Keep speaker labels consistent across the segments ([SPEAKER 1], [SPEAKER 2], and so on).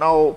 [SPEAKER 1] 9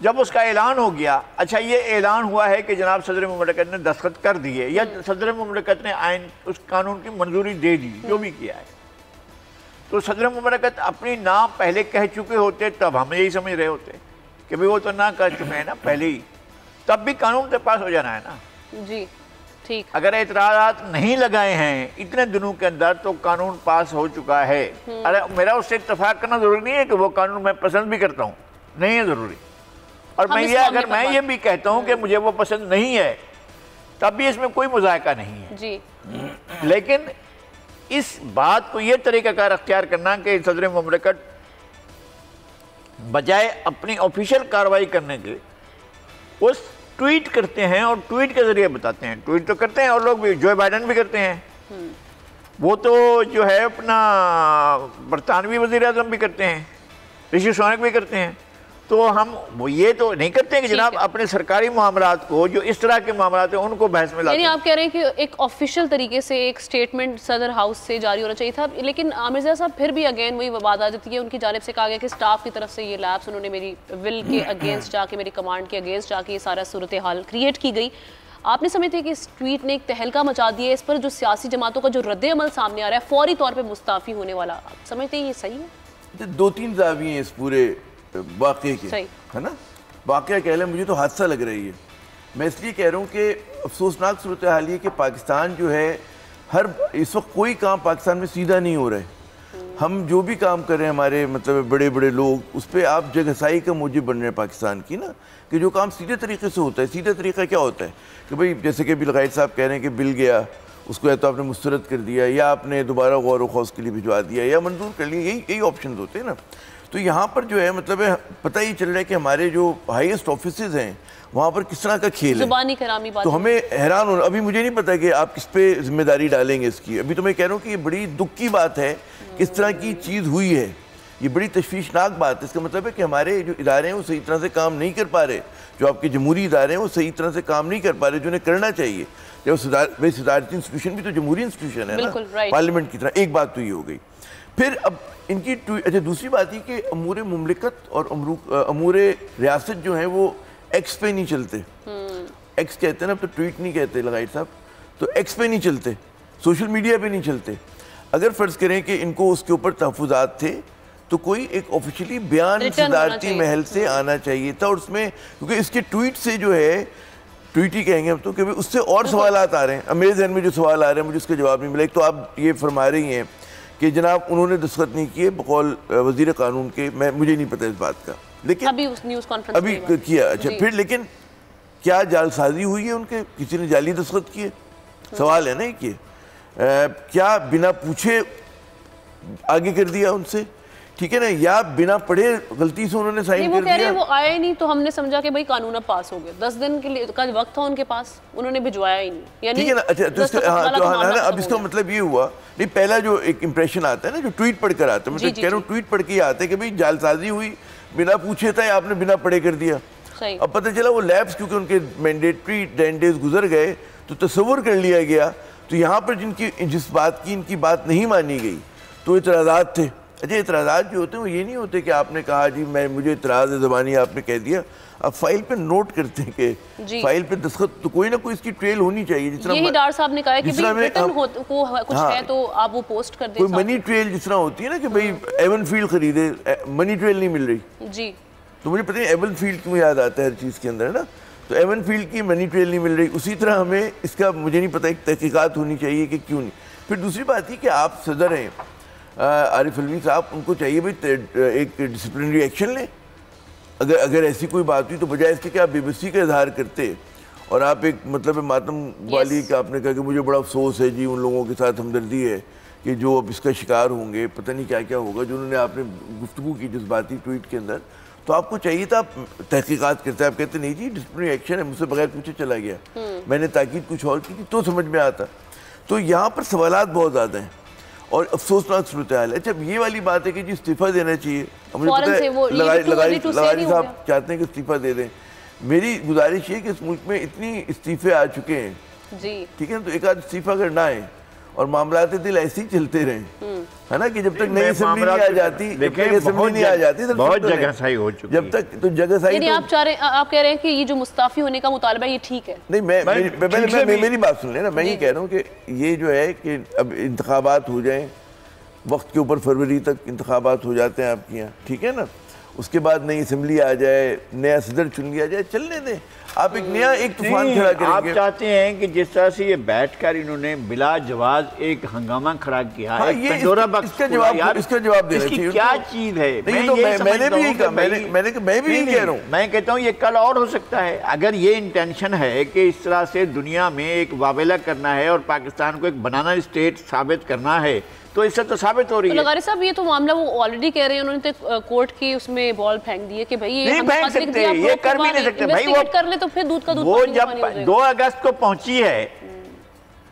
[SPEAKER 1] جب اس کا اعلان ہو گیا، اچھا یہ اعلان ہوا ہے کہ جناب صدر مملکت نے دستخط کر دیے یا صدر مملکت نے آئین اس قانون کی منظوری دے دی، جو بھی کیا ہے، تو صدر مملکت اپنی نام پہلے کہہ چکے ہوتے تب ہم یہی سمجھ رہے ہوتے کہ بھی وہ تو نہ کہہ چکے ہیں نا پہلے ہی، تب بھی قانون سے پاس ہو جانا ہے نا۔
[SPEAKER 2] جی ٹھیک،
[SPEAKER 1] اگر اعتراضات نہیں لگائے ہیں اتنے دنوں کے اندر تو قانون پاس ہو چکا ہے۔ ارے میرا اس سے اتفاق کرنا ضروری نہیں ہے کہ وہ قانون میں پسند بھی کرتا ہوں، نہیں ہے ضروری، اور اگر میں یہ بھی کہتا ہوں کہ مجھے وہ پسند نہیں ہے تب بھی اس میں کوئی مذائقہ نہیں ہے
[SPEAKER 2] جی،
[SPEAKER 1] لیکن اس بات کو یہ طریقہ کار اختیار کرنا کہ صدر مملکت بجائے اپنی آفیشیل کارروائی کرنے کے اس ٹویٹ کرتے ہیں اور ٹویٹ کے ذریعے بتاتے ہیں۔ ٹویٹ تو کرتے ہیں اور لوگ بھی، جو بائیڈن بھی کرتے ہیں، وہ تو جو ہے اپنا برطانوی وزیر اعظم بھی کرتے ہیں، رشی سونک بھی کرتے ہیں، تو ہم وہ یہ تو نہیں کرتے ہیں کہ جناب اپنے سرکاری معاملات کو، جو اس طرح کے معاملات ہیں ان کو بحث میں لاتے ہیں۔
[SPEAKER 2] یعنی آپ کہہ رہے ہیں کہ ایک آفیشیل طریقے سے ایک سٹیٹمنٹ صدر ہاؤس سے جاری ہونا چاہیے تھا، لیکن عامر زیادہ صاحب پھر بھی اگین وہی بات آ جاتی ہے، ان کی جانب سے کہا گیا کہ سٹاف کی طرف سے یہ لیبس انہوں نے میری ول کے اگینسٹ جا کے، میری کمانڈ کے اگینسٹ جا کے یہ سارا صورتحال کریٹ کی گئی۔ آپ نے سمجھتے ہیں کہ اس ٹویٹ نے ایک تہلکہ مچا دیا ہے، اس پر جو سیاسی جماعتوں کا جو رد عمل سامنے آ رہا ہے فوری طور پہ مستعفی ہونے والا، آپ سمجھتے ہیں یہ صحیح ہے؟
[SPEAKER 3] دو تین زاویے ہیں اس پورے واقعے کے، ہے نا؟ واقعہ کہہ لیں، مجھے تو حادثہ لگ رہی ہے۔ میں اس لیے کہہ رہا ہوں کہ افسوسناک صورتحال یہ کہ پاکستان جو ہے اس وقت کوئی کام پاکستان میں سیدھا نہیں ہو رہا ہے۔ ہم جو بھی کام کر رہے ہیں، ہمارے مطلب بڑے بڑے لوگ، اس پہ آپ جگہسائی کا موجب بن رہے ہیں پاکستان کی نا، کہ جو کام سیدھے طریقے سے ہوتا ہے، سیدھا طریقہ کیا ہوتا ہے کہ بھئی جیسے کہ ابھی لغائد صاحب کہہ رہے ہیں کہ بل گیا، اس کو یا تو آپ نے مسترد کر دیا یا آپ نے دوبارہ غور و خوض کے لیے بھجوا دیا یا منظور کر لیا، یہی آپشنز ہوتے ہیں نا۔ تو یہاں پر جو ہے مطلب پتہ ہی چل رہا ہے کہ ہمارے جو ہائیسٹ آفیسز ہیں وہاں پر کس طرح کا کھیل ہے،
[SPEAKER 2] زبانی کرامی بات،
[SPEAKER 3] تو ہمیں حیران ہونا۔ ابھی مجھے نہیں پتا کہ آپ کس پہ ذمہ داری ڈالیں گے اس کی، ابھی تو میں کہہ رہا ہوں کہ یہ بڑی دکھ کی بات ہے، کس طرح کی چیز ہوئی ہے، یہ بڑی تشویشناک بات ہے۔ اس کا مطلب ہے کہ ہمارے جو ادارے ہیں وہ صحیح طرح سے کام نہیں کر پا رہے، جو آپ کے جمہوری ادارے ہیں وہ صحیح طرح سے کام نہیں کر پا رہے جو انہیں کرنا چاہیے۔ صدارتی انسٹیٹیوشن بھی تو جمہوری انسٹیٹیوشن ہے نا، پارلیمنٹ کی طرح۔ ایک بات تو یہ ہو گئی۔ پھر اب ان کی اچھا دوسری بات یہ کہ امور مملکت اور امور ریاست جو ہیں وہ ایکس پہ نہیں چلتے، ایکس کہتے ہیں نا، تو ٹویٹ نہیں کہتے لغائد صاحب، تو ایکس پہ نہیں چلتے، سوشل میڈیا پہ نہیں چلتے۔ اگر فرض کریں کہ ان کو اس کے اوپر تحفظات تھے تو کوئی ایک آفیشلی بیان صدارتی محل سے آنا چاہیے تھا، اور اس میں کیونکہ اس کے ٹویٹ سے جو ہے، ٹویٹ ہی کہیں گے ہم تو، کہ اس سے اور سوالات آ رہے ہیں۔ اب میرے ذہن میں جو سوال آ رہے ہیں مجھے اس کا جواب نہیں ملا۔ ایک تو آپ یہ فرما رہی ہیں کہ جناب انہوں نے دستخط نہیں کیے بقول وزیر قانون کے، مجھے نہیں پتہ اس بات کا، لیکن ابھی کیا۔ اچھا پھر لیکن کیا جعل سازی ہوئی ہے ان کے، کسی نے جعلی دستخط کیے؟ سوال ہے نا یہ، کیا بنا پوچھے آگے کر دیا ان سے، ٹھیک ہے نا، یا بنا پڑھے غلطی سے انہوں نے سائن کر دیا؟
[SPEAKER 2] وہ کہہ رہے ہیں وہ آئے نہیں تو ہم نے سمجھا کہ بھائی قانون اب پاس ہو گئے، 10 دن کے لیے کا وقت تھا ان کے پاس، انہوں نے بھجوایا ہی نہیں۔
[SPEAKER 3] ٹھیک ہے نا، اچھا تو اس کا اب اس کا مطلب یہ ہوا نہیں، پہلا جو ایک امپریشن آتا ہے نا، جو ٹویٹ پڑھ کر آتا ہے، میں کہہ رہا ہوں ٹویٹ پڑھ کے یہ آتا ہے کہ بھئی جعل سازی ہوئی، بنا پوچھے تھا یا آپ نے بنا پڑھے کر دیا۔ اب پتہ چلا وہ لیبس کیونکہ ان کے مینڈیٹری 10 ڈیز گزر گئے تو تصور کر لیا گیا، تو یہاں پر جس بات کی ان کی بات نہیں مانی گئی تو اعتراضات تھے۔ اچھا اعتراضات جو ہوتے ہیں وہ یہ نہیں ہوتے کہ آپ نے کہا جی مجھے اعتراض ہے زبانی، آپ نے کہہ دیا، اب فائل پہ نوٹ کرتے ہیں کہ فائل پہ دستخط، تو کوئی نہ کوئی اس کی ٹریل ہونی چاہیے۔ جس طرح
[SPEAKER 2] یہی ڈار صاحب نے کہا کہ کچھ ہے تو آپ وہ پوسٹ کر دیں،
[SPEAKER 3] کوئی منی ٹریل جس طرح ہوتی ہے نا کہ بھئی ایون فیلڈ خریدے، منی ٹریل نہیں مل رہی
[SPEAKER 2] جی،
[SPEAKER 3] تو مجھے پتہ نہیں ایون فیلڈ کیوں یاد آتا ہے ہر چیز کے اندر، ہے نا، تو ایون فیلڈ کی منی ٹریل نہیں مل رہی، اسی طرح ہمیں اس کا مجھے نہیں پتہ ایک تحقیقات ہونی چاہیے کہ کیوں نہیں۔ پھر دوسری بات یہ کہ آپ صدر ہیں عارف علوی صاحب، ان کو چاہیے بھائی ایک ڈسپلنری ایکشن لیں، اگر ایسی کوئی بات ہوئی تو بجائے اس کے کہ آپ بے بسی کا اظہار کرتے اور آپ ایک مطلب ماتم والی کہ آپ نے کہا کہ مجھے بڑا افسوس ہے جی، ان لوگوں کے ساتھ ہمدردی ہے کہ جو اب اس کا شکار ہوں گے، پتہ نہیں کیا کیا ہوگا، جو انہوں نے آپ نے گفتگو کی جذباتی ٹویٹ کے اندر، تو آپ کو چاہیے تھا آپ تحقیقات کرتے، آپ کہتے نہیں جی ڈسپلنری ایکشن ہے، مجھ سے بغیر پوچھے چلا گیا، میں نے تاکید کچھ اور کی تھی تو سمجھ میں آتا۔ تو یہاں پر سوالات بہت زیادہ ہیں اور افسوسناک صورتحال ہے۔ جب یہ والی بات ہے کہ جی استعفیٰ دینا چاہیے، مجھے پتہ ہے لغاری صاحب چاہتے ہیں کہ استعفیٰ دے دیں، میری گزارش یہ کہ اس ملک میں اتنی استعفے آ چکے ہیں، ٹھیک ہے نا، تو ایک آدھ استعفیٰ اگر نہ آئے اور معاملات دل ایسے ہی چلتے رہیں، ہے نا، کہ جب تک نئی اسمبلی نہیں آ جاتی،
[SPEAKER 1] بہت جگہ صحیح ہو چکی،
[SPEAKER 3] جب تک تو جگہ صحیح،
[SPEAKER 2] یعنی آپ کہہ رہے ہیں کہ یہ جو مستعفی ہونے کا مطالبہ یہ ٹھیک ہے؟
[SPEAKER 3] نہیں، میری بات سن لیں نا، میں یہ کہہ رہا ہوں کہ یہ جو ہے کہ اب انتخابات ہو جائیں وقت کے اوپر، فروری تک انتخابات ہو جاتے ہیں آپ کے یہاں، ٹھیک ہے نا، اس کے بعد نئی اسمبلی آ جائے، نیا صدر چن لیا جائے، چلنے دیں، آپ ایک نیا ایک طوفان کھڑا کریں گے۔
[SPEAKER 1] آپ چاہتے ہیں کہ جس طرح سے یہ بیٹھ کر انہوں نے بلا جواز ایک ہنگامہ کھڑا کیا ہے،
[SPEAKER 3] اس کا جواب دینا چاہیے،
[SPEAKER 1] کیا چیز ہے؟
[SPEAKER 3] میں نے بھی یہی کہا، میں بھی یہی کہہ رہا ہوں،
[SPEAKER 1] میں کہتا ہوں یہ کل اور ہو سکتا ہے، اگر یہ انٹینشن ہے کہ اس طرح سے دنیا میں ایک واویلا کرنا ہے اور پاکستان کو ایک بنانا اسٹیٹ ثابت کرنا ہے، تو اس سے تو ثابت ہو رہی ہے۔
[SPEAKER 2] لغاری صاحب یہ تو معاملہ وہ آلریڈی کہہ رہے ہیں، انہوں نے کورٹ کی اس میں بال پھینک دی ہے کہ بھائی
[SPEAKER 1] نہیں پھینک سکتے، یہ کر بھی نہیں سکتے بھائی، وہ
[SPEAKER 2] کر لے تو پھر دودھ کا دودھ،
[SPEAKER 1] وہ جب 2 اگست کو پہنچی ہے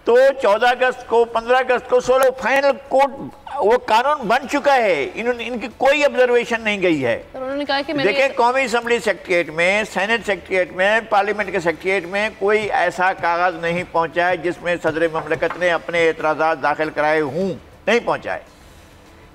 [SPEAKER 1] تو 14 اگست کو 15 اگست کو 16 فائنل کورٹ وہ قانون بن چکا ہے، ان کی کوئی آبزرویشن نہیں گئی ہے۔
[SPEAKER 2] انہوں نے کہا کہ
[SPEAKER 1] دیکھیں قومی اسمبلی سیکریٹریٹ میں، سینٹ سیکریٹریٹ میں، پارلیمنٹ کے سیکریٹریٹ میں کوئی ایسا کاغذ نہیں پہنچا ہے جس میں صدر مملکت نے اپنے اعتراضات داخل کرائے ہوں، نہیں پہنچا ہے۔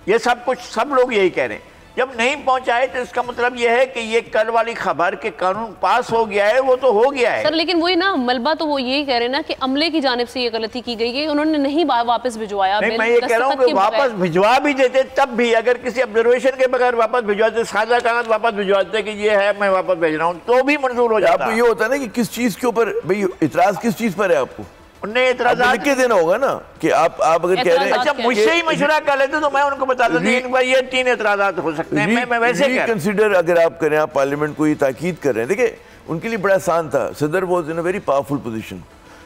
[SPEAKER 1] یہ سب لوگ یہی کہہ رہے ہیں، جب نہیں پہنچائے تو اس کا مطلب یہ ہے کہ یہ کل والی خبر کہ قانون پاس ہو گیا ہے وہ تو ہو گیا ہے۔
[SPEAKER 2] سر لیکن وہی نا ملبہ تو وہ یہی کہہ رہے ہیں نا کہ عملے کی جانب سے یہ غلطی کی گئی ہے، انہوں نے نہیں واپس بھجوایا۔
[SPEAKER 1] نہیں، میں یہ کہہ رہا ہوں کہ واپس بھجوا بھی دیتے، تب بھی اگر کسی آبزرویشن کے بغیر واپس بھجواتے، سادہ کاغذ واپس بھجواتے کہ یہ ہے میں واپس بھیج رہا ہوں، تو بھی منظور ہو جاتا۔
[SPEAKER 3] آپ کو یہ ہوتا ہے نا کہ کس چیز کے اوپر بھئی اعتراض کس چیز پر ہے، آپ کو
[SPEAKER 1] انہیں اعتراضات
[SPEAKER 3] لکھ کے دینا ہوگا نا کہ آپ اگر کہہ رہے ہیں،
[SPEAKER 1] اچھا مجھ سے ہی مشورہ کر لیتے تو میں ان کو بتاتا تھا ان پر یہ 3 اعتراضات ہو سکتے ہیں، میں ویسے کہہ
[SPEAKER 3] کنسیڈر اگر آپ کریں، آپ پارلیمنٹ کو یہ تاکید کر رہے ہیں، دیکھیں ان کے لیے بڑا آسان تھا، صدر was in a very powerful position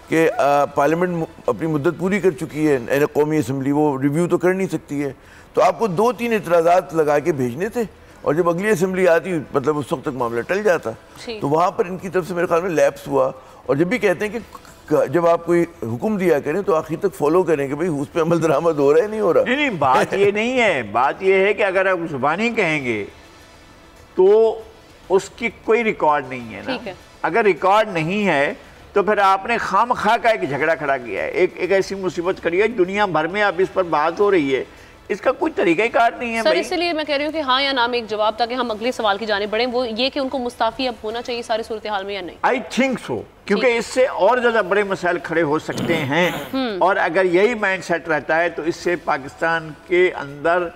[SPEAKER 3] کہ پارلیمنٹ اپنی مدت پوری کر چکی ہے، قومی اسمبلی وہ ریویو تو کر نہیں سکتی ہے، تو آپ کو 2-3 اعتراضات لگا کے بھیجنے تھے، اور جب اگلی اسمبلی آتی مطلب اس وقت تک معاملہ ٹل جاتا، تو وہاں پر ان کی طرف سے میرے خیال میں لیپس ہوا۔ اور جب بھی کہتے ہیں کہ جب آپ کوئی حکم دیا کریں تو آخر تک فالو کریں کہ بھئی اس پہ عمل درآمد ہو رہا ہے نہیں ہو رہا۔
[SPEAKER 1] نہیں بات یہ نہیں ہے، بات یہ ہے کہ اگر آپ زبانی کہیں گے تو اس کی کوئی ریکارڈ نہیں ہے نا، اگر ریکارڈ نہیں ہے تو پھر آپ نے خام خواہ کا ایک جھگڑا کھڑا کیا ہے، ایک ایسی مصیبت کھڑی ہے، دنیا بھر میں اب اس پر بات ہو رہی ہے، اس کا کوئی طریقہ کار نہیں ہے۔
[SPEAKER 2] سر اس لیے میں کہہ رہی ہوں کہ ہاں یا نا میں ایک جواب تاکہ ہم اگلے سوال کی جانب بڑھیں، وہ یہ کہ ان کو مستعفی اب ہونا چاہیے ساری صورتحال میں یا نہیں؟
[SPEAKER 1] I think so، کیونکہ اس سے اور زیادہ بڑے مسائل کھڑے ہو سکتے ہیں، اور اگر یہی مائنڈ سیٹ رہتا ہے تو اس سے پاکستان کے اندر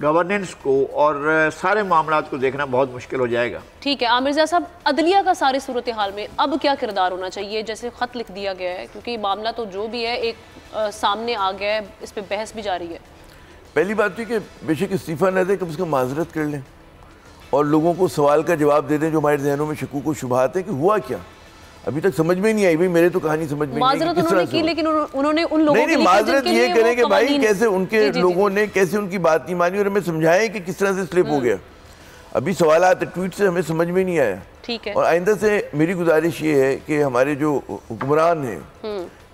[SPEAKER 1] گورننس کو اور سارے معاملات کو دیکھنا بہت مشکل ہو جائے گا۔
[SPEAKER 2] ٹھیک ہے عامر ضیاء صاحب، عدلیہ کا ساری صورتحال میں اب کیا کردار ہونا چاہیے؟ جیسے خط لکھ دیا گیا ہے، کیونکہ معاملہ تو جو بھی ہے ایک سامنے آ گیا ہے، اس پہ بحث بھی جاری ہے۔
[SPEAKER 3] پہلی بات یہ کہ بے شک استعفیٰ نہ دیں، کم از کم معذرت کر لیں اور لوگوں کو سوال کا جواب دے دیں جو ہمارے ذہنوں میں شکوک و شبہات ہیں کہ ہوا کیا، ابھی تک سمجھ میں نہیں آئی، بھئی میرے تو کہانی سمجھ میں نہیں آئی۔
[SPEAKER 2] معذرت انہوں نے کی لیکن انہوں نے ان لوگوں کے لیے
[SPEAKER 3] معذرت یہ کریں کہ بھائی کیسے ان کے لوگوں نے کیسے ان کی بات نہیں مانی اور ہمیں سمجھائیں کہ کس طرح سے سلپ ہو گیا۔ ابھی سوالات ٹویٹ سے ہمیں سمجھ میں نہیں آیا، اور آئندہ سے میری گزارش یہ ہے کہ ہمارے جو حکمران ہیں،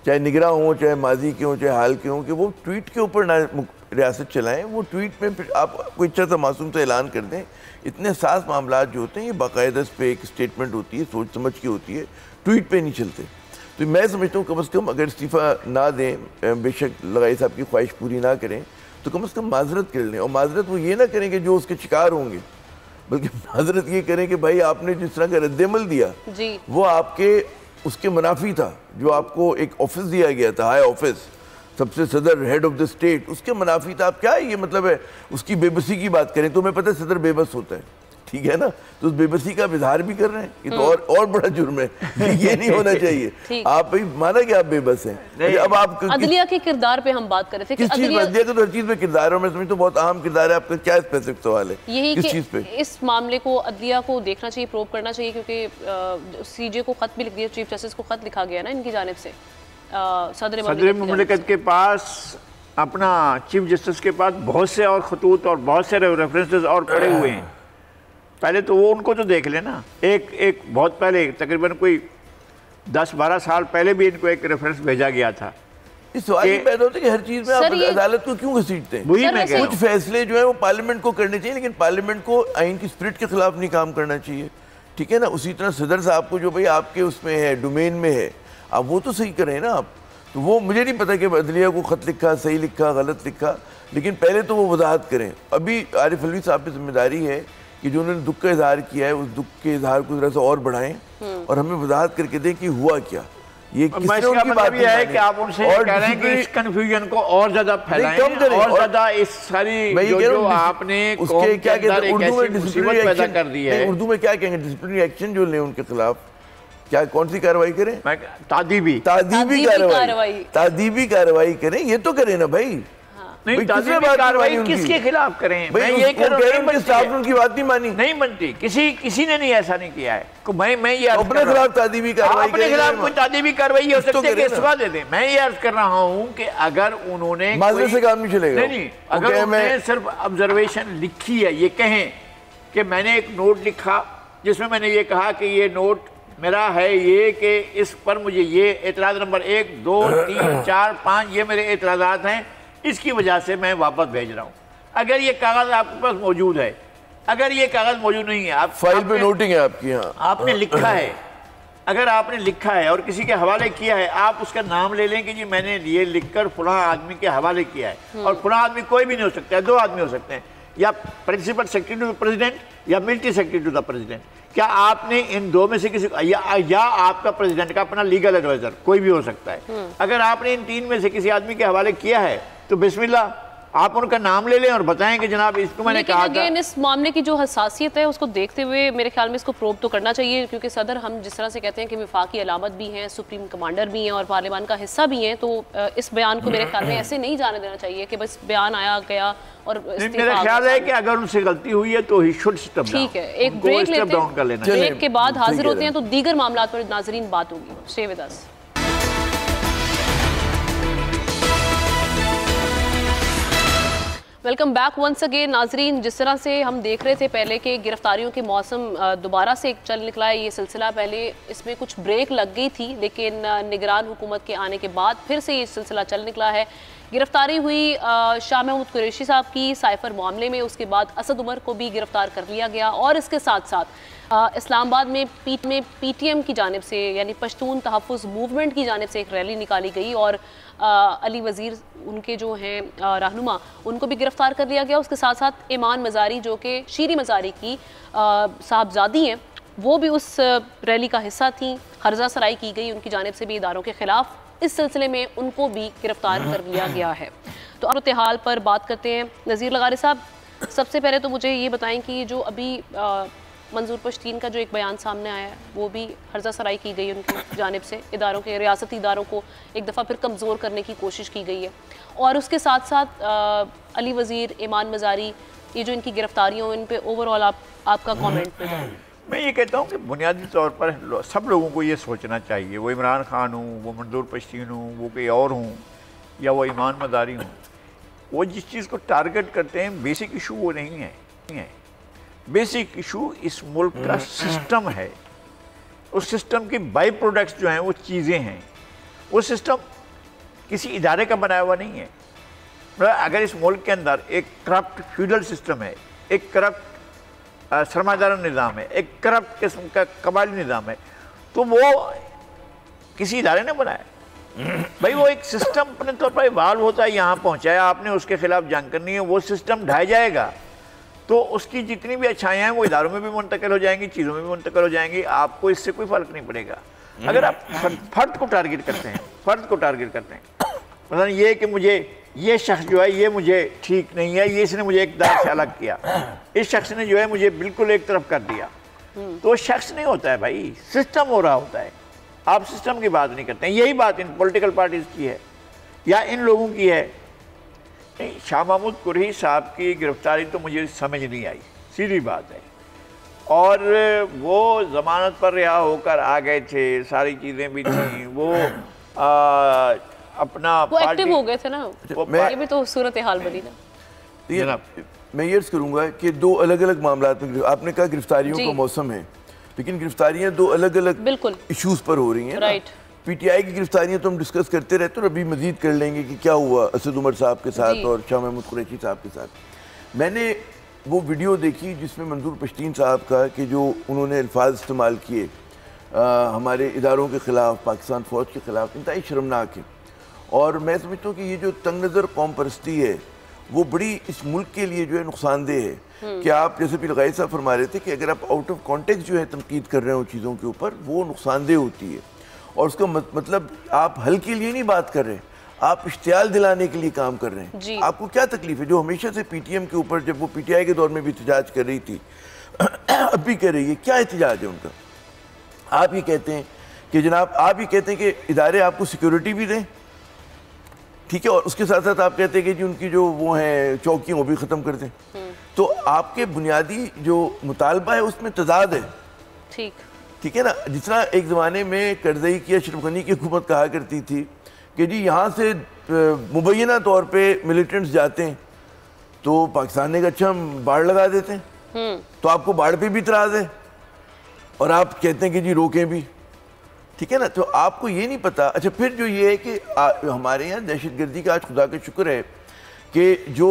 [SPEAKER 3] چاہے نگراں ہوں، چاہے ماضی کے ہوں، چاہے حال کے ہوں، کہ وہ ٹویٹ کے اوپر نہ ریاست چلائیں، وہ ٹویٹ میں پھر آپ کوئی اچھا سا معصوم سے اعلان کر دیں۔ اتنے حساس معاملات جو ہوتے ہیں یہ باقاعدہ اس پہ ایک سٹیٹمنٹ ہوتی ہے، سوچ سمجھ کی ہوتی ہے، ٹویٹ پہ نہیں چلتے۔ تو میں سمجھتا ہوں کم از کم اگر استعفیٰ نہ دیں، بے شک لغاری صاحب کی خواہش پوری نہ کریں، تو کم از کم معذرت کر لیں، اور معذرت وہ یہ نہ کریں کہ جو اس کے شکار ہوں گے، بلکہ معذرت یہ کریں کہ بھائی آپ نے جس طرح کا رد عمل دیا وہ آپ کے اس کے منافی تھا، جو آپ کو ایک آفس دیا گیا تھا، ہائی آفس، سب سے صدر ہیڈ آف دا اسٹیٹ، اس کے منافی تھا۔ آپ کیا یہ مطلب ہے اس کی بے بسی کی بات کریں؟ تو ہمیں پتہ ہے صدر بے بس ہوتا ہے، ٹھیک ہے نا، تو اس بے بسی کا اظہار بھی کر رہے ہیں، یہ تو اور بڑا جرم ہے، یہ نہیں ہونا چاہیے۔ آپ مانا کہ آپ بے بس ہیں۔ اب آپ
[SPEAKER 2] عدلیہ کے کردار پہ ہم بات کر رہے تھے،
[SPEAKER 3] کس چیز میں؟ عدلیہ کا تو ہر چیز میں کردار ہے، اور میں سمجھتا ہوں بہت اہم کردار ہے۔ آپ کا کیا اسپیسیفک سوال ہے
[SPEAKER 2] یہی
[SPEAKER 3] کس چیز پہ؟
[SPEAKER 2] اس معاملے کو عدلیہ کو دیکھنا چاہیے، پروب کرنا چاہیے، کیونکہ سی جے کو خط بھی لکھ دیا، چیف جسٹس کو خط لکھا گیا نا ان کی جانب سے صدر
[SPEAKER 1] مملکت کے پاس، اپنا چیف جسٹس کے پاس بہت سے اور خطوط اور بہت سے ریفرنسز اور پڑے ہوئے ہیں۔ پہلے تو وہ ان کو تو دیکھ لینا، ایک بہت پہلے تقریباً کوئی 10-12 سال پہلے بھی ان کو ایک ریفرنس بھیجا گیا تھا۔
[SPEAKER 3] اس سوال یہ پیدا ہوتا ہے کہ ہر چیز میں آپ عدالت کو کیوں گھسیٹتے ہیں؟
[SPEAKER 1] وہی میں کہہ رہا ہوں،
[SPEAKER 3] کچھ فیصلے جو ہیں وہ پارلیمنٹ کو کرنے چاہیے، لیکن پارلیمنٹ کو آئین کی اسپرٹ کے خلاف نہیں کام کرنا چاہیے، ٹھیک ہے نا۔ اسی طرح صدر صاحب کو جو بھئی آپ کے اس میں ہے، ڈومین میں ہے، آپ وہ تو صحیح کریں نا۔ آپ تو وہ مجھے نہیں پتا کہ عدلیہ کو خط لکھا، صحیح لکھا، غلط لکھا، لیکن پہلے تو وہ وضاحت کریں. ابھی عارف علوی صاحب کی ذمہ داری ہے کہ جو انہوں نے دکھ کا اظہار کیا ہے اس دکھ کے اظہار کو ذرا سا اور بڑھائیں اور ہمیں وضاحت کر کے دیں کہ ہوا کیا. یہ کس نے ان کی بات
[SPEAKER 1] یہ ہے کہ آپ ان سے کہہ رہے ہیں کہ اس کنفیوژن کو اور زیادہ پھیلائیں اور زیادہ اس ساری جو آپ نے قوم کے اندر ایک ایسی مصیبت پیدا کر دی ہے.
[SPEAKER 3] اردو میں کیا کہیں گے؟ ڈسپلنری ایکشن جو لیں ان کے خلاف، کیا کون سی کارروائی کریں؟
[SPEAKER 1] تعدیبی
[SPEAKER 3] کارروائی کریں. یہ تو کریں نا بھائی.
[SPEAKER 1] نہیں، تعدیبی کارروائی کس کے خلاف کریں؟ میں یہ کہہ رہا ہوں کہ
[SPEAKER 3] اسٹاف نے ان کی بات نہیں مانی،
[SPEAKER 1] نہیں بنتی. کسی نے نہیں ایسا نہیں کیا ہے. میں یہ
[SPEAKER 3] اپنے خلاف تعدیبی کارروائی
[SPEAKER 1] اپنے خلاف کوئی تعدیبی کارروائی ہو سکتی ہے کہ استعفیٰ دے دیں. میں یہ عرض کر رہا ہوں کہ اگر انہوں نے
[SPEAKER 3] معذرت سے کام نہیں چلے گا.
[SPEAKER 1] نہیں، اگر انہوں نے صرف آبزرویشن لکھی ہے، یہ کہیں کہ میں نے ایک نوٹ لکھا جس میں نے یہ کہا کہ یہ نوٹ میرا ہے یہ کہ اس پر مجھے یہ اعتراض نمبر 1 2 3 4 5 یہ میرے اعتراضات ہیں، اس کی وجہ سے میں واپس بھیج رہا ہوں. اگر یہ کاغذ آپ کے پاس موجود ہے، اگر یہ کاغذ موجود نہیں ہے، آپ
[SPEAKER 3] فائل پہ نوٹنگ ہے آپ کی،
[SPEAKER 1] آپ نے لکھا ہے، اگر آپ نے لکھا ہے اور کسی کے حوالے کیا ہے، آپ اس کا نام لے لیں کہ جی میں نے یہ لکھ کر فلاں آدمی کے حوالے کیا ہے. اور فلاں آدمی کوئی بھی نہیں ہو سکتا ہے، 2 آدمی ہو سکتے ہیں، یا principal secretary to the president یا military secretary to the president. کیا آپ نے ان 2 میں سے کسی یا آپ کا پریزیڈنٹ کا اپنا لیگل ایڈوائزر کوئی بھی ہو سکتا ہے. اگر آپ نے ان 3 میں سے کسی آدمی کے حوالے کیا ہے تو بسم اللہ، آپ ان کا نام لے لیں اور بتائیں کہ جناب اس کو میں نے کہا تھا.
[SPEAKER 2] لیکن اس معاملے کی جو حساسیت ہے اس کو دیکھتے ہوئے میرے خیال میں اس کو پروب تو کرنا چاہیے، کیونکہ صدر ہم جس طرح سے کہتے ہیں کہ وفاقی علامت بھی ہیں، سپریم کمانڈر بھی ہیں اور پارلیمان کا حصہ بھی ہیں، تو اس بیان کو میرے خیال میں ایسے نہیں جانے دینا چاہیے کہ بس بیان آیا گیا اور
[SPEAKER 1] میرا خیال ہے کہ اگر ان سے غلطی ہوئی ہے تو ہی شوڈ سٹیپ ڈاؤن.
[SPEAKER 2] ٹھیک ہے، ایک بریک لیتے ہیں، بریک کے بعد حاضر ہوتے ہیں تو دیگر معاملات پر ناظرین بات ہوگی. Stay with us. Welcome back once again. ناظرین، جس طرح سے ہم دیکھ رہے تھے پہلے کہ گرفتاریوں کے موسم دوبارہ سے چل نکلا ہے، یہ سلسلہ پہلے اس میں کچھ بریک لگ گئی تھی، لیکن نگران حکومت کے آنے کے بعد پھر سے یہ سلسلہ چل نکلا ہے. گرفتاری ہوئی شاہ محمود قریشی صاحب کی سائفر معاملے میں، اس کے بعد اسد عمر کو بھی گرفتار کر لیا گیا، اور اس کے ساتھ ساتھ اسلام آباد میں پی ٹی ایم کی جانب سے یعنی پشتون تحفظ موومنٹ کی جانب سے ایک ریلی نکالی گئی اور علی وزیر ان کے جو ہیں رہنما ان کو بھی گرفتار کر لیا گیا. اس کے ساتھ ساتھ ایمان مزاری جو کہ شیری مزاری کی صاحبزادی ہیں، وہ بھی اس ریلی کا حصہ تھیں. ہرزہ سرائی کی گئی ان کی جانب سے بھی اداروں کے خلاف، اس سلسلے میں ان کو بھی گرفتار کر لیا گیا ہے. تو صورتحال پر بات کرتے ہیں. نذیر لغاری صاحب، سب سے پہلے تو مجھے یہ بتائیں کہ جو ابھی منظور پشتین کا جو ایک بیان سامنے آیا ہے وہ بھی ہرزہ سرائی کی گئی ان کی جانب سے، اداروں کے ریاستی اداروں کو ایک دفعہ پھر کمزور کرنے کی کوشش کی گئی ہے، اور اس کے ساتھ ساتھ علی وزیر، ایمان مزاری، یہ جو ان کی گرفتاریوں ان پہ اوورآل آپ کا کامنٹ پہ جائیں.
[SPEAKER 1] میں یہ کہتا ہوں کہ بنیادی طور پر سب لوگوں کو یہ سوچنا چاہیے، وہ عمران خان ہوں، وہ منظور پشتین ہوں، وہ کوئی اور ہوں، یا وہ ایمان مزاری ہوں، وہ جس چیز کو ٹارگٹ کرتے ہیں بیسک ایشو وہ نہیں ہے. بیسک ایشو اس ملک کا سسٹم ہے. اس سسٹم کے بائی پروڈکٹس جو ہیں وہ چیزیں ہیں. وہ سسٹم کسی ادارے کا بنایا ہوا نہیں ہے. اگر اس ملک کے اندر ایک کرپٹ فیوڈل سسٹم ہے، ایک کرپٹ سرمایہ دار نظام ہے، ایک کرپٹ قسم کا قبائلی نظام ہے، تو وہ کسی ادارے نے بنایا. بھائی وہ ایک سسٹم اپنے طور پر ایوالو ہوتا ہے، یہاں پہنچایا آپ نے، اس کے خلاف جنگ کرنی ہے، وہ سسٹم ڈھایا جائے گا تو اس کی جتنی بھی اچھائیاں ہیں وہ اداروں میں بھی منتقل ہو جائیں گی، چیزوں میں بھی منتقل ہو جائیں گی. آپ کو اس سے کوئی فرق نہیں پڑے گا. اگر آپ فرد کو ٹارگٹ کرتے ہیں مثلا یہ کہ مجھے یہ شخص جو ہے یہ مجھے ٹھیک نہیں ہے، یہ اس نے مجھے اقتدار سے الگ کیا، اس شخص نے جو ہے مجھے بالکل ایک طرف کر دیا، تو شخص نہیں ہوتا ہے بھائی، سسٹم ہو رہا ہوتا ہے. آپ سسٹم کی بات نہیں کرتے ہیں. یہی بات ان پولیٹیکل پارٹیز کی ہے یا ان لوگوں کی ہے. شاہ محمود قریشی صاحب کی گرفتاری تو مجھے سمجھ نہیں آئی، سیدھی بات ہے. اور وہ ضمانت پر رہا ہو کر آ گئے تھے، ساری چیزیں بھی تھیں، وہ اپنا
[SPEAKER 2] وہ ایکٹیو ہو گئے تھے نا، یہ بھی تو صورتحال بنی نا.
[SPEAKER 3] میں یہ عرض کروں گا کہ 2 الگ الگ معاملات میں، آپ نے کہا گرفتاریوں کا موسم ہے، لیکن گرفتاریاں 2 الگ الگ ایشوز پر ہو رہی ہیں. پی ٹی آئی کی گرفتاریاں تو ہم ڈسکس کرتے رہتے اور ابھی مزید کر لیں گے کہ کیا ہوا اسد عمر صاحب کے ساتھ اور شاہ محمود قریشی صاحب کے ساتھ. میں نے وہ ویڈیو دیکھی جس میں منظور پشتین صاحب کا کہ جو انہوں نے الفاظ استعمال کیے ہمارے اداروں کے خلاف، پاکستان فوج کے خلاف، انتہائی شرمناک ہے. اور میں سمجھتا ہوں کہ یہ جو تنگ نظر قوم پرستی ہے وہ بڑی اس ملک کے لیے جو ہے نقصان دہ ہے کہ آپ جیسے بھی لغائی صاحب فرما رہے تھے کہ اگر آپ آؤٹ آف کانٹیکسٹ جو ہے تنقید کر رہے ہو چیزوں کے اوپر وہ نقصان دہ ہوتی ہے اور اس کا مطلب آپ حل کے لیے نہیں بات کر رہے آپ اشتعال دلانے کے لیے کام کر رہے ہیں آپ کو کیا تکلیف ہے جو ہمیشہ سے پی ٹی ایم کے اوپر جب وہ پی ٹی آئی کے دور میں بھی احتجاج کر رہی تھی اب بھی کر رہی ہے کیا احتجاج ہے ان کا آپ یہ کہتے ہیں کہ جناب آپ یہ کہتے ہیں کہ ادارے آپ کو سیکیورٹی بھی دیں ٹھیک ہے اور اس کے ساتھ ساتھ آپ کہتے ہیں کہ جی ان کی جو وہ ہیں چوکیاں وہ بھی ختم کر دیں تو آپ کے بنیادی جو مطالبہ ہے اس میں تضاد ہے ٹھیک ہے نا جس طرح ایک زمانے میں کرزئی کی اشرف غنی کی حکومت کہا کرتی تھی کہ جی یہاں سے مبینہ طور پہ ملیٹنٹس جاتے ہیں تو پاکستان نے کہا اچھا ہم باڑ لگا دیتے ہیں تو آپ کو باڑ پہ بھی اعتراض ہے اور آپ کہتے ہیں کہ جی روکیں بھی ٹھیک ہے نا تو آپ کو یہ نہیں پتا اچھا پھر جو یہ ہے کہ ہمارے یہاں دہشت گردی کا آج خدا کا شکر ہے کہ جو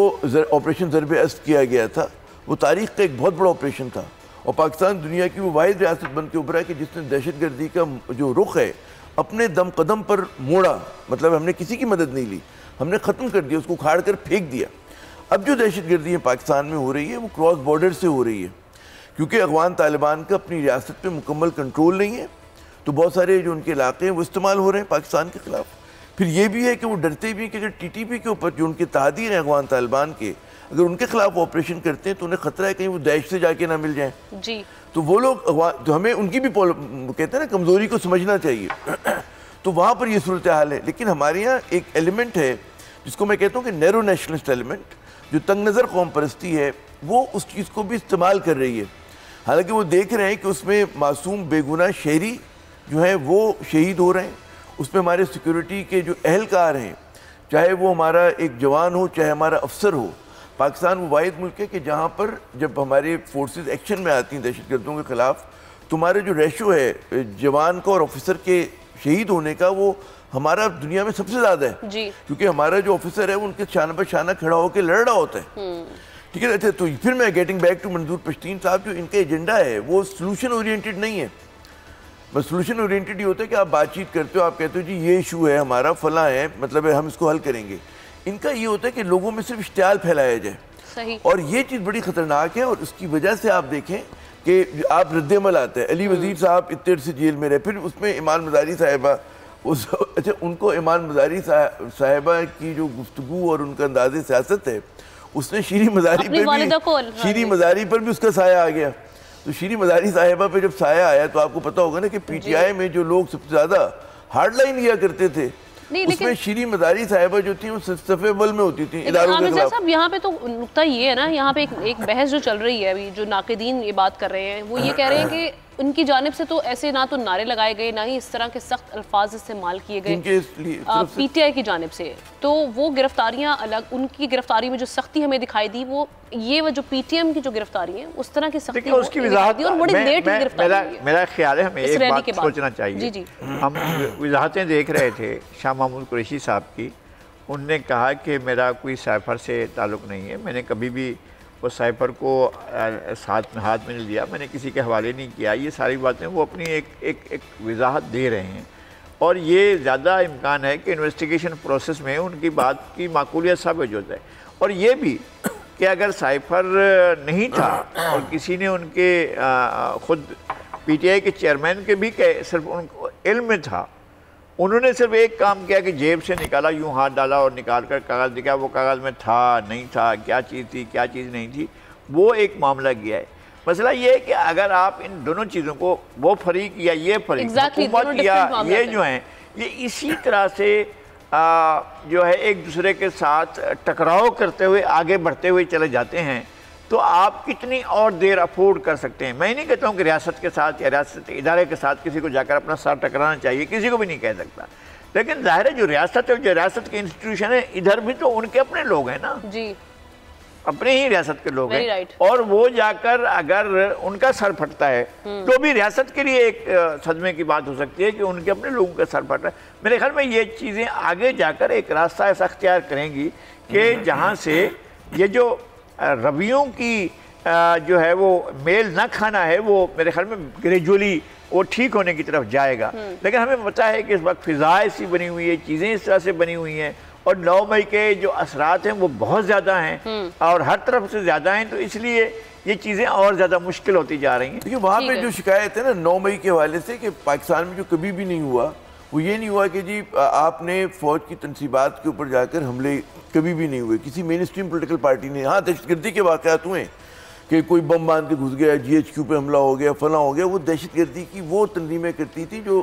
[SPEAKER 3] آپریشن ضرب اسد کیا گیا تھا وہ تاریخ کا ایک بہت بڑا آپریشن تھا اور پاکستان دنیا کی وہ واحد ریاست بن کے ابھرا ہے کہ جس نے دہشت گردی کا جو رخ ہے اپنے دم قدم پر موڑا مطلب ہم نے کسی کی مدد نہیں لی ہم نے ختم کر دیا اس کو کھاڑ کر پھینک دیا اب جو دہشت گردی پاکستان میں ہو رہی ہے وہ کراس بارڈر سے ہو رہی ہے کیونکہ افغان طالبان کا اپنی ریاست پہ مکمل کنٹرول نہیں ہے تو بہت سارے جو ان کے علاقے ہیں وہ استعمال ہو رہے ہیں پاکستان کے خلاف پھر یہ بھی ہے کہ وہ ڈرتے بھی ہیں کہ اگر ٹی ٹی پی کے اوپر جو ان کے تحادیر ہیں افغان طالبان کے اگر ان کے خلاف آپریشن کرتے ہیں تو انہیں خطرہ ہے کہیں وہ داعش سے جا کے نہ مل جائیں تو وہ لوگ تو ہمیں ان کی بھی کہتے ہیں نا کمزوری کو سمجھنا چاہیے تو وہاں پر یہ صورتحال ہے لیکن ہمارے یہاں ایک ایلیمنٹ ہے جس کو میں کہتا ہوں کہ نیرو نیشنلسٹ ایلیمنٹ جو تنگ نظر قوم پرستی ہے وہ اس چیز کو بھی استعمال کر رہی ہے حالانکہ وہ دیکھ رہے ہیں کہ اس میں معصوم بے گناہ شہری جو ہیں وہ شہید ہو رہے ہیں اس میں ہمارے سیکیورٹی کے جو اہلکار ہیں چاہے وہ ہمارا ایک جوان ہو چاہے ہمارا افسر ہو پاکستان وہ واحد ملک ہے کہ جہاں پر جب ہمارے فورسز ایکشن میں آتی ہیں دہشت گردوں کے خلاف تمہارے جو ریشو ہے جوان کا اور آفیسر کے شہید ہونے کا وہ ہمارا دنیا میں سب سے زیادہ ہے کیونکہ ہمارا جو آفیسر ہے وہ ان کے شانہ بہ شانہ کھڑا ہو کے لڑ رہا ہوتا ہے ٹھیک ہے تو پھر میں گیٹنگ بیک ٹو منظور پشتین صاحب جو ان کا ایجنڈا ہے وہ سلوشن اورینٹڈ نہیں ہے بس سلوشن اورینٹڈ ہی ہوتا ہے کہ آپ بات چیت کرتے ہو آپ کہتے ہو جی یہ ایشو ہے ہمارا فلاں ہے مطلب ہم اس کو حل کریں گے ان کا یہ ہوتا ہے کہ لوگوں میں صرف اشتعال پھیلایا جائے اور یہ چیز بڑی خطرناک ہے اور اس کی وجہ سے آپ دیکھیں کہ آپ رد عمل آتا ہے علی وزیر صاحب اتنے سے جیل میں رہے پھر اس میں ایمان مزاری صاحبہ اچھا ان کو ایمان مزاری صاحبہ کی جو گفتگو اور ان کا انداز سیاست ہے اس نے شیریں مزاری پر بھی اس کا سایہ آ گیا تو شیریں مزاری صاحبہ پہ جب سایہ آیا تو آپ کو پتا ہوگا نا کہ پی ٹی آئی میں جو لوگ سب سے زیادہ ہارڈ لائن لیا کرتے تھے اس میں شیریں مزاری صاحبہ جو تھیں وہ صف اول میں ہوتی تھیں اداروں کے خلاف
[SPEAKER 2] صاحب یہاں پہ تو نقطہ یہ ہے نا یہاں پہ ایک بحث جو چل رہی ہے ابھی جو ناقدین یہ بات کر رہے ہیں وہ یہ کہہ رہے ہیں کہ ان کی جانب سے تو ایسے نہ تو نعرے لگائے گئے نہ ہی اس طرح کے سخت الفاظ استعمال کیے گئے پی ٹی آئی کی جانب سے تو وہ گرفتاریاں الگ ان کی گرفتاری میں جو سختی ہمیں دکھائی دی وہ یہ جو پی ٹی ایم کی جو گرفتاری ہیں اس طرح کی سختی
[SPEAKER 1] اس کی وضاحت
[SPEAKER 2] اور بڑی لیٹ گرفتاری ہے
[SPEAKER 1] میرا خیال ہے ہمیں ایک بات سوچنا چاہیے ہم وضاحتیں دیکھ رہے تھے شاہ محمود قریشی صاحب کی انہوں نے کہا کہ میرا کوئی سائفر سے تعلق نہیں ہے میں نے کبھی بھی اس سائفر کو ہاتھ میں نہیں لیا میں نے کسی کے حوالے نہیں کیا یہ ساری باتیں وہ اپنی ایک وضاحت دے رہے ہیں اور یہ زیادہ امکان ہے کہ انویسٹیگیشن پروسیس میں ان کی بات کی معقولیت ثابت ہو جائے اور یہ بھی کہ اگر سائفر نہیں تھا اور کسی نے ان کے خود پی ٹی آئی کے چیئرمین کے بھی صرف ان کو علم میں تھا انہوں نے صرف ایک کام کیا کہ جیب سے نکالا یوں ہاتھ ڈالا اور نکال کر کاغذ دکھایا وہ کاغذ میں تھا نہیں تھا کیا چیز تھی کیا چیز نہیں تھی وہ ایک معاملہ کیا ہے مسئلہ یہ ہے کہ اگر آپ ان دونوں چیزوں کو وہ فریق یا یہ فریق حکومت یا یہ جو ہیں یہ اسی طرح سے جو ہے ایک دوسرے کے ساتھ ٹکراؤ کرتے ہوئے آگے بڑھتے ہوئے چلے جاتے ہیں تو آپ کتنی اور دیر افورڈ کر سکتے ہیں میں نہیں کہتا ہوں کہ ریاست کے ساتھ یا ریاست ادارے کے ساتھ کسی کو جا کر اپنا ساتھ ٹکرانا چاہیے کسی کو بھی نہیں کہہ سکتا لیکن ظاہر ہے جو ریاست ہے جو ریاست کے انسٹیٹیوشن ہے ادھر بھی تو ان کے اپنے لوگ ہیں نا اپنے ہی ریاست کے لوگ ہیں اور وہ جا کر اگر ان کا سر پھٹتا ہے تو بھی ریاست کے لیے ایک صدمے کی بات ہو سکتی ہے کہ ان کے اپنے لوگوں کا سر پھٹ رہا ہے میرے خیال میں یہ چیزیں آگے جا کر ایک راستہ ایسا اختیار کریں گی کہ جہاں سے یہ جو رویوں کی جو ہے وہ میل نہ کھانا ہے وہ میرے خیال میں گریجولی وہ ٹھیک ہونے کی طرف جائے گا. لیکن ہمیں پتہ ہے کہ اس وقت فضا ایسی بنی ہوئی ہے, چیزیں اس طرح سے بنی ہوئی ہیں, اور 9 مئی کے جو اثرات ہیں وہ بہت زیادہ ہیں اور ہر طرف سے زیادہ ہیں, تو اس لیے یہ چیزیں اور زیادہ مشکل ہوتی جا رہی ہیں.
[SPEAKER 3] دیکھیں وہاں پہ جو شکایت ہے نا 9 مئی کے حوالے سے کہ پاکستان میں جو کبھی بھی نہیں ہوا وہ یہ نہیں ہوا کہ جی آپ نے فوج کی تنصیبات کے اوپر جا کر حملے کبھی بھی نہیں ہوئے کسی مین اسٹریم پولیٹیکل پارٹی نے. ہاں دہشت گردی کے واقعات ہوئے کہ کوئی بم باندھ کے گھس گیا, GHQ پہ حملہ ہو گیا, فلاں ہو گیا, وہ دہشت گردی کی وہ تنظیمیں کرتی تھی جو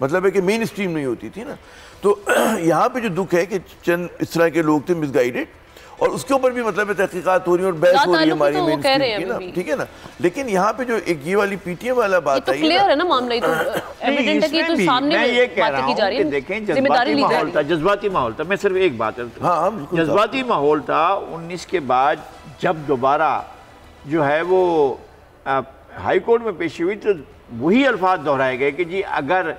[SPEAKER 3] مطلب ہے کہ مین اسٹریم نہیں ہوتی تھی نا. تو یہاں پہ جو دکھ ہے کہ چند اس طرح کے لوگ تھے مس گائیڈڈ, اور اس کے اوپر بھی مطلب تحقیقات ہو رہی ہیں اور بحث ہو رہی ہے ہماری مین اسٹریم کی نا, ٹھیک ہے نا. لیکن یہاں پہ جو ایک یہ والی پی ٹی ایم والا بات ہے,
[SPEAKER 2] یہ تو کلیئر ہے نا معاملہ, یہ تو ایویڈنٹ ہے کہ تو سامنے میں باتیں کی جا رہی ہیں.
[SPEAKER 1] دیکھیں جذباتی ماحول تھا, جذباتی ماحول تھا. میں صرف ایک بات ہے, جذباتی ماحول تھا 19 کے بعد. جب دوبارہ جو ہے وہ ہائی کورٹ میں پیشی ہوئی تو وہی الفاظ دہرائے گئے کہ جی اگر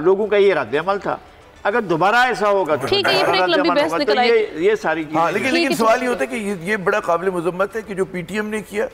[SPEAKER 1] لوگوں کا یہ رد عمل تھا, اگر دوبارہ ایسا ہوگا تو یہ ساری چیزیں.
[SPEAKER 3] ہاں لیکن سوال یہ ہوتا ہے کہ یہ بڑا قابل مذمت ہے کہ جو پی ٹی ایم نے کیا,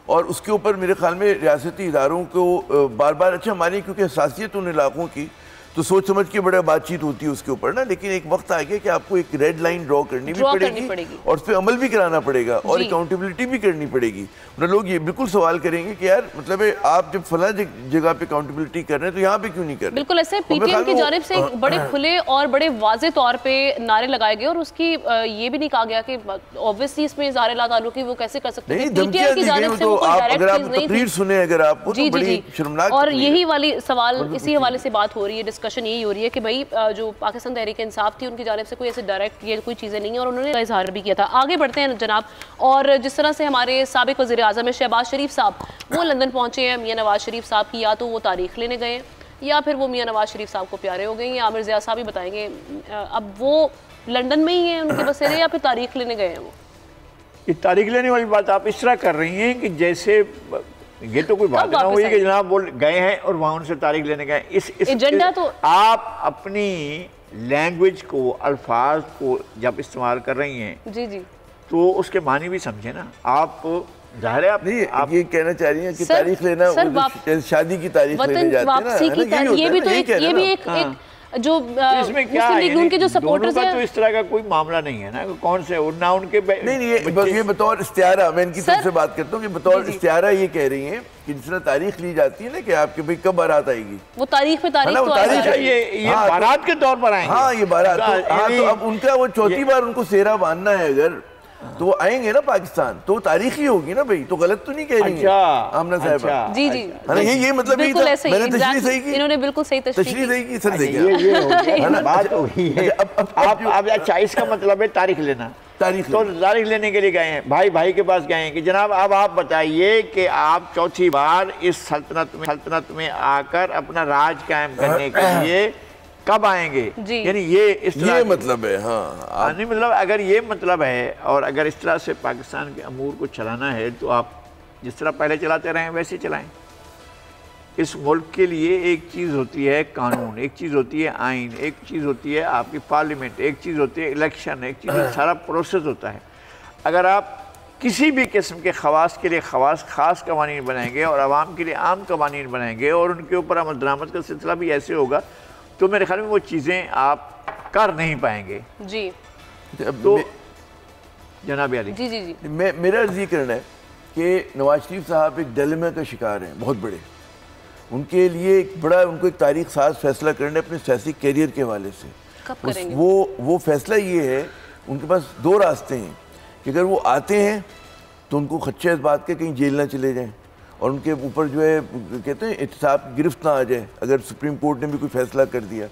[SPEAKER 3] اور اس کے اوپر میرے خیال میں ریاستی اداروں کو بار بار اچھا مانی کیونکہ حساسیت ان علاقوں کی تو سوچ سمجھ کے بڑا بات چیت ہوتی ہے اس کے اوپر نا. لیکن ایک وقت آ گیا کہ آپ کو ایک ریڈ لائن ڈرا کرنی بھی پڑے گی اور اس پہ عمل بھی کرانا پڑے گا اور اکاؤنٹیبلٹی بھی کرنی پڑے گی. لوگ یہ بالکل سوال کریں گے کہ یار مطلب ہے آپ جب فلاں جگہ پہ اکاؤنٹیبلٹی کر رہے ہیں تو یہاں پہ کیوں نہیں کر رہے.
[SPEAKER 2] بالکل ایسے پی ٹی ایم کی جانب سے بڑے کھلے اور بڑے واضح طور پہ نعرے لگائے گئے, اور اس کی یہ بھی نہیں کہا گیا کہ اوبویسلی اس میں اظہار لا تعلقی وہ کیسے کر سکتے ہیں. پی ٹی ایم کی جانب سے وہ کوئی ڈائریکٹ چیز نہیں
[SPEAKER 3] تقریر سنیں اگر آپ کو تو بڑی شرمناک.
[SPEAKER 2] اور یہی والی سوال اسی حوالے سے بات ہو رہی ہے, ڈسکشن یہی ہو رہی ہے کہ بھائی جو پاکستان تحریک انصاف تھی ان کی جانب سے کوئی ایسے ڈائریکٹ یہ کوئی چیزیں نہیں ہیں, اور انہوں نے اظہار بھی کیا تھا. آگے بڑھتے ہیں جناب, اور جس طرح سے ہمارے سابق وزیر اعظم شہباز شریف صاحب وہ لندن پہنچے ہیں, میاں نواز شریف صاحب کی یا تو وہ تاریخ لینے گئے ہیں یا پھر وہ میاں نواز شریف صاحب کو پیارے ہو گئے ہیں, یا عامر ضیاء صاحب ہی بتائیں گے اب وہ لندن میں ہی ہیں ان کے بسیرے یا پھر تاریخ لینے گئے ہیں. وہ
[SPEAKER 1] یہ تاریخ لینے والی بات آپ اس طرح کر رہی ہیں کہ جیسے یہ تو کوئی بات نہ ہوئی کہ جناب وہ گئے ہیں اور وہاں ان سے تاریخ لینے گئے. اس ایجنڈا تو آپ اپنی لینگویج کو, الفاظ کو جب استعمال کر رہی ہیں
[SPEAKER 2] جی جی
[SPEAKER 1] تو اس کے معنی بھی سمجھے نا. آپ ظاہر ہے
[SPEAKER 3] آپ یہ کہنا چاہ رہی ہیں کہ تاریخ لینا شادی کی تاریخ لینے جاتے ہیں نا,
[SPEAKER 2] یہ بھی ایک جو مسلم لیگ ان کے جو سپورٹرز ہیں
[SPEAKER 1] تو اس طرح کا کوئی معاملہ نہیں ہے نا, کون سے نہ ان کے
[SPEAKER 3] نہیں, یہ بطور استعارہ میں ان کی طرف سے بات کرتا ہوں کہ بطور استعارہ یہ کہہ رہی ہیں کہ جس طرح تاریخ لی جاتی ہے نا کہ آپ کے بھئی کب بارات آئے گی,
[SPEAKER 2] وہ تاریخ پہ تاریخ تو
[SPEAKER 1] یہ بارات کے طور پر آئیں گے.
[SPEAKER 3] ہاں یہ بارات, تو اب ان کا وہ چوتھی بار ان کو سیرا باندھنا ہے اگر تو وہ آئیں گے نا پاکستان تو تاریخی ہوگی نا بھئی, تو غلط تو نہیں کہہ رہی ہیں آمنہ صاحبہ.
[SPEAKER 2] جی جی
[SPEAKER 3] یہ مطلب نہیں تھا, میں نے تشریح صحیح کی,
[SPEAKER 2] انہوں نے بالکل صحیح
[SPEAKER 3] تشریح صحیح کی, سر صحیح
[SPEAKER 1] کیا بات ہوئی ہے. اب اچھا اس کا مطلب ہے تاریخ لینا, تو تاریخ لینے کے لیے گئے ہیں, بھائی کے پاس گئے ہیں کہ جناب اب آپ بتائیے کہ آپ چوتھی بار اس سلطنت میں آ کر اپنا راج قائم کرنے کے لیے کب آئیں گے. یعنی یہ
[SPEAKER 3] مطلب ہے. ہاں
[SPEAKER 1] نہیں مطلب اگر یہ مطلب ہے اور اگر اس طرح سے پاکستان کے امور کو چلانا ہے تو آپ جس طرح پہلے چلاتے رہیں ویسے چلائیں. اس ملک کے لیے ایک چیز ہوتی ہے قانون, ایک چیز ہوتی ہے آئین, ایک چیز ہوتی ہے آپ کی پارلیمنٹ, ایک چیز ہوتی ہے الیکشن, ایک چیز سارا پروسیس ہوتا ہے. اگر آپ کسی بھی قسم کے خواص کے لیے خاص قوانین بنائیں گے اور عوام کے لیے عام قوانین بنائیں گے اور ان کے اوپر عمل درآمد کا سلسلہ بھی ایسے ہوگا تو میرے خیال میں وہ چیزیں آپ کر نہیں پائیں گے.
[SPEAKER 2] جی
[SPEAKER 1] تو جناب علی
[SPEAKER 2] جی جی جی
[SPEAKER 3] میرا عرض یہ کرنا ہے کہ نواز شریف صاحب ایک ڈیلیما کا شکار ہیں بہت بڑے. ان کے لیے ایک بڑا ان کو ایک تاریخ ساز فیصلہ کرنا ہے اپنے سیاسی کیریئر کے حوالے سے.
[SPEAKER 2] کب کریں گے
[SPEAKER 3] وہ فیصلہ یہ ہے, ان کے پاس دو راستے ہیں کہ اگر وہ آتے ہیں تو ان کو خدشہ اس بات کے کہیں جیل نہ چلے جائیں اور ان کے اوپر جو ہے کہتے ہیں احتساب گرفت نہ آ جائے اگر سپریم کورٹ نے بھی کوئی فیصلہ کر دیا.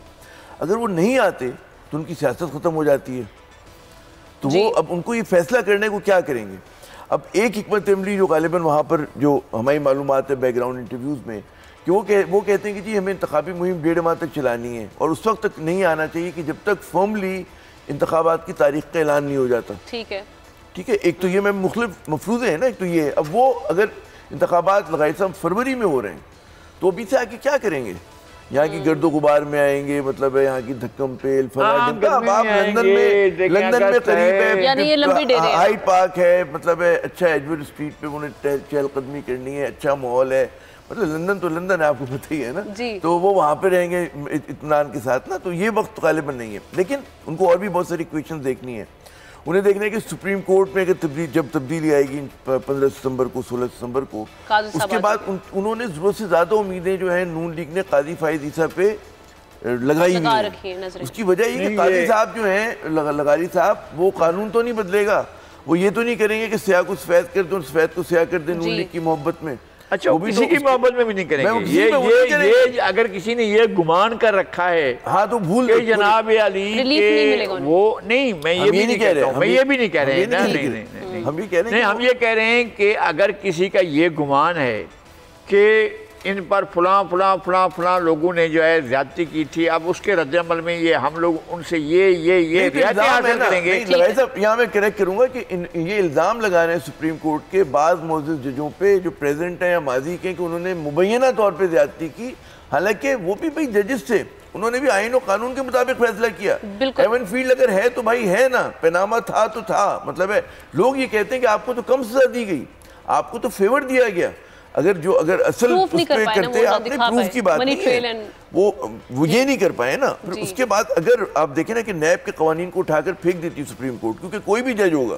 [SPEAKER 3] اگر وہ نہیں آتے تو ان کی سیاست ختم ہو جاتی ہے. تو وہ اب ان کو یہ فیصلہ کرنے کو کیا کریں گے. اب ایک حکمت عملی جو غالباً وہاں پر جو ہماری معلومات ہے بیک گراؤنڈ انٹرویوز میں کہ وہ کہتے ہیں کہ جی ہمیں انتخابی مہم 1.5 ماہ تک چلانی ہے اور اس وقت تک نہیں آنا چاہیے کہ جب تک فرملی انتخابات کی تاریخ کا اعلان نہیں ہو جاتا.
[SPEAKER 2] ٹھیک ہے
[SPEAKER 3] ایک تو یہ میں مختلف مفروضے ہیں نا, ایک تو یہ ہے. اب وہ اگر انتخابات لگائے صاحب فروری میں ہو رہے ہیں تو ابھی سے آگے کیا کریں گے. یہاں کی گرد و غبار میں آئیں گے, مطلب ہے یہاں کی دھکم پیل اب آپ لندن میں قریب ہے,
[SPEAKER 2] یعنی یہ لمبی ڈیرے ہے,
[SPEAKER 3] ہائیڈ پارک ہے, مطلب ہے اچھا ایڈورڈ اسٹریٹ پہ انہیں چہل قدمی کرنی ہے, اچھا ماحول ہے, مطلب لندن تو لندن ہے, آپ کو پتہ ہی ہے نا, تو وہ وہاں پہ رہیں گے اطمینان کے ساتھ نا. تو یہ وقت غالباً نہیں ہے, لیکن ان کو اور بھی بہت ساری کویشچنز دیکھنی ہے. انہیں دیکھنا ہے کہ سپریم کورٹ میں اگر جب تبدیلی آئے گی 15 ستمبر کو 16 ستمبر کو, اس کے بعد انہوں نے ضرورت سے زیادہ امیدیں جو ہیں نون لیگ نے قاضی فائز عیسیٰ پہ لگائی ہوئی ہیں. اس کی وجہ یہ کہ قاضی صاحب جو ہیں لغاری صاحب وہ قانون تو نہیں بدلے گا, وہ یہ تو نہیں کریں گے کہ سیاہ کو سفید کر دیں اور سفید کو سیاہ کر دیں نون لیگ کی محبت میں.
[SPEAKER 1] اچھا, کسی کی محبت میں بھی نہیں کریں گے. یہ اگر کسی نے یہ گمان کر رکھا ہے
[SPEAKER 3] ہاں تو بھول
[SPEAKER 1] کہ جناب علی کہ وہ نہیں, میں یہ بھی نہیں کہہ رہا ہوں, میں یہ بھی نہیں کہہ رہے ہیں, ہم یہ کہہ رہے ہیں کہ اگر کسی کا یہ گمان ہے کہ ان پر فلاں لوگوں نے جو ہے زیادتی کی تھی, اب اس کے رد عمل میں یہ ہم لوگ ان سے یہ رعایتیں حاصل کریں گے.
[SPEAKER 3] یہاں میں کریکٹ کروں گا کہ یہ الزام لگا رہے ہیں سپریم کورٹ کے بعض معزز ججوں پہ جو پریزنٹ ہیں یا ماضی کے کہ انہوں نے مبینہ طور پہ زیادتی کی, حالانکہ وہ بھی بھائی ججز تھے, انہوں نے بھی آئین و قانون کے مطابق فیصلہ کیا. ایون فیلڈ اگر ہے تو بھائی ہے نا, پیناما تھا تو تھا, مطلب ہے لوگ یہ کہتے ہیں کہ آپ کو تو کم سزا دی گئی, آپ کو تو فیور دیا گیا, اگر اصل اس پہ کرتے آپ نے پروف کی بات نہیں ہے, وہ یہ نہیں کر پائے نا. پھر اس کے بعد اگر آپ دیکھیں نا کہ نیب کے قوانین کو اٹھا کر پھینک دیتی سپریم کورٹ, کیونکہ کوئی بھی جج ہوگا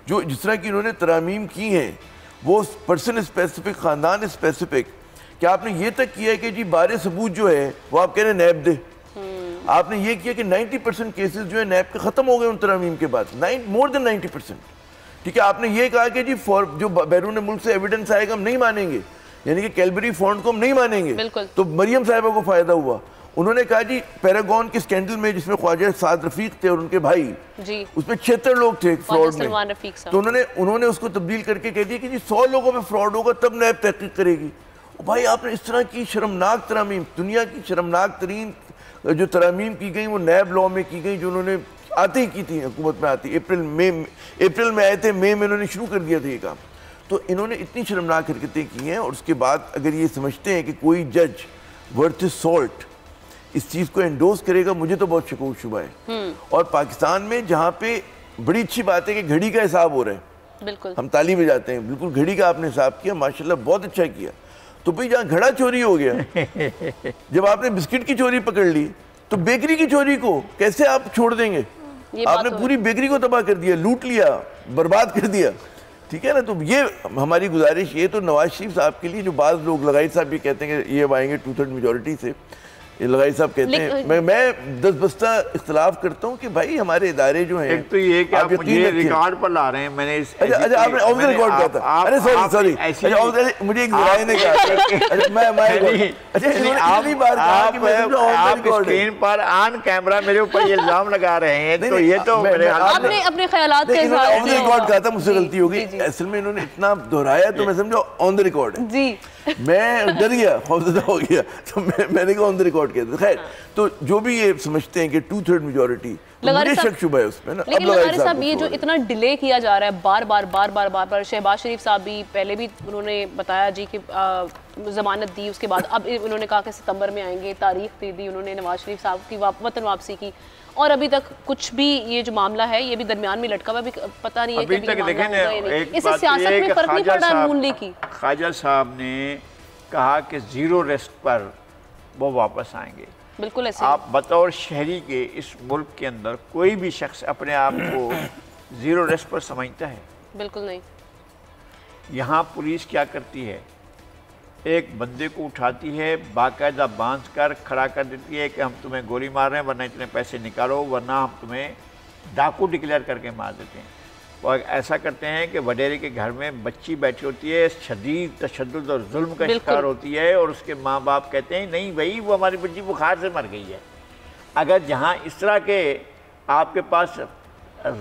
[SPEAKER 3] جو جس طرح کی انہوں نے ترامیم کی ہیں وہ پرسن اسپیسیفک, خاندان اسپیسیفک, کہ آپ نے یہ تک کیا ہے کہ جی بارے ثبوت جو ہے وہ آپ کہہ رہے ہیں نیب دے. آپ نے یہ کیا کہ 90% کیسز جو ہے نیب کے ختم ہو گئے ان ترامیم کے بعد, مور دین 90%. ٹھیک ہے, آپ نے یہ کہا کہ جی جو بیرون ملک سے ایویڈنس آئے گا ہم نہیں مانیں گے, یعنی کہ کیلبری فونڈ کو ہم نہیں مانیں گے, تو مریم صاحبہ کو فائدہ ہوا. انہوں نے کہا جی پیراگون کے سکینڈل میں جس میں خواجہ سعد رفیق تھے اور ان کے بھائی, اس میں 76 لوگ تھے فراڈ میں, تو انہوں نے اس کو تبدیل کر کے کہہ دیا کہ جی 100 لوگوں پہ فراڈ ہوگا تب نیب تحقیق کرے گی. بھائی آپ نے اس طرح کی شرمناک ترامیم, دنیا کی شرمناک ترین جو ترامیم کی گئی وہ نیب لاء میں کی گئی, جو انہوں نے آتے ہی کی تھی, حکومت میں آتی, اپریل میں آئے تھے, مئی میں انہوں نے شروع کر دیا تھا یہ کام. تو انہوں نے اتنی شرمناک حرکتیں کی ہیں, اور اس کے بعد اگر یہ سمجھتے ہیں کہ کوئی جج ورتھ سالٹ اس چیز کو انڈوز کرے گا, مجھے تو بہت شکوک شبہ ہے. اور پاکستان میں جہاں پہ بڑی اچھی بات ہے کہ گھڑی کا حساب ہو رہا ہے, بالکل ہم تالی بجاتے ہیں, بالکل گھڑی کا آپ نے حساب کیا, ماشاءاللہ بہت اچھا کیا. تو بھئی جہاں گھڑا چوری ہو گیا, جب آپ نے بسکٹ کی چوری پکڑ لی تو بیکری کی چوری کو کیسے آپ چھوڑ دیں گے؟ آپ نے پوری بیکری کو تباہ کر دیا, لوٹ لیا, برباد کر دیا. ٹھیک ہے نا, تو یہ ہماری گزارش, یہ تو نواز شریف صاحب کے لیے جو بعض لوگ لغائی صاحب بھی کہتے ہیں کہ یہ آئیں گے 2/3 میجورٹی سے, یہ لغائی صاحب کہتے ہیں, میں دس بستہ اختلاف کرتا ہوں کہ بھائی ہمارے ادارے جو ہیں,
[SPEAKER 1] ایک تو یہ کہ آپ مجھے ریکارڈ پر لا رہے ہیں, میں نے
[SPEAKER 3] اچھا آپ نے آف دا ریکارڈ کہا تھا, ارے سوری مجھے ایک ذرائع نے
[SPEAKER 1] آپ اسکرین پر آن کیمرہ میرے اوپر یہ الزام لگا رہے ہیں, تو یہ تو
[SPEAKER 2] اپنے خیالات کا اظہار
[SPEAKER 3] آف دا ریکارڈ کہا تھا, مجھ سے غلطی ہو گئی, اصل میں انہوں نے اتنا دہرایا تو میں سمجھا آن دا ریکارڈ ہے.
[SPEAKER 2] جی
[SPEAKER 3] میں ڈر گیا, خوفزدہ ہو گیا, تو میں نے کہا آن دا ریکارڈ کہتے ہیں. خیر, تو جو بھی یہ سمجھتے ہیں کہ 2/3 میجورٹی, مجھے شک شبہ ہے اس میں نا.
[SPEAKER 2] لیکن لغاری صاحب یہ جو اتنا ڈیلے کیا جا رہا ہے بار بار, شہباز شریف صاحب بھی پہلے بھی انہوں نے بتایا جی کہ ضمانت دی, اس کے بعد اب انہوں نے کہا کہ ستمبر میں آئیں گے, تاریخ دے دی انہوں نے نواز شریف صاحب کی وطن واپسی کی, اور ابھی تک کچھ بھی یہ جو معاملہ ہے یہ بھی درمیان میں لٹکا ہوا, بھی پتہ نہیں ہے کہ اس سے سیاست میں فرق نہیں پڑ رہا نون لیگ کی.
[SPEAKER 1] خواجہ صاحب نے کہا کہ زیرو ریسک پر وہ واپس آئیں گے.
[SPEAKER 2] بالکل ایسے
[SPEAKER 1] آپ بطور شہری کے اس ملک کے اندر کوئی بھی شخص اپنے آپ کو زیرو ریسک پر سمجھتا ہے؟
[SPEAKER 2] بالکل نہیں.
[SPEAKER 1] یہاں پولیس کیا کرتی ہے, ایک بندے کو اٹھاتی ہے, باقاعدہ باندھ کر کھڑا کر دیتی ہے کہ ہم تمہیں گولی مار رہے ہیں ورنہ اتنے پیسے نکالو, ورنہ ہم تمہیں ڈاکو ڈکلیئر کر کے مار دیتے ہیں. اور ایسا کرتے ہیں کہ وڈیرے کے گھر میں بچی بیٹھی ہوتی ہے, شدید تشدد اور ظلم کا شکار ہوتی ہے, اور اس کے ماں باپ کہتے ہیں نہیں بھائی وہ ہماری بچی بخار سے مر گئی ہے. اگر جہاں اس طرح کے آپ کے پاس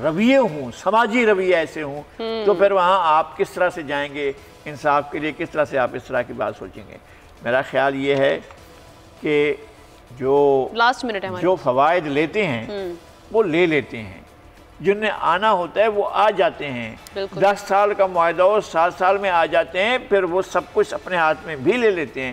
[SPEAKER 1] رویے ہوں, سماجی رویے ایسے ہوں, تو پھر وہاں آپ کس طرح سے جائیں گے انصاف کے لیے, کس طرح سے آپ اس طرح کی بات سوچیں گے؟ میرا خیال یہ ہے کہ جو فوائد لیتے ہیں وہ لے لیتے ہیں, جن نے آنا ہوتا ہے وہ آ جاتے ہیں. 10 سال کا معاہدہ ہو 7 سال میں آ جاتے ہیں, پھر وہ سب کچھ اپنے ہاتھ میں بھی لے لیتے ہیں.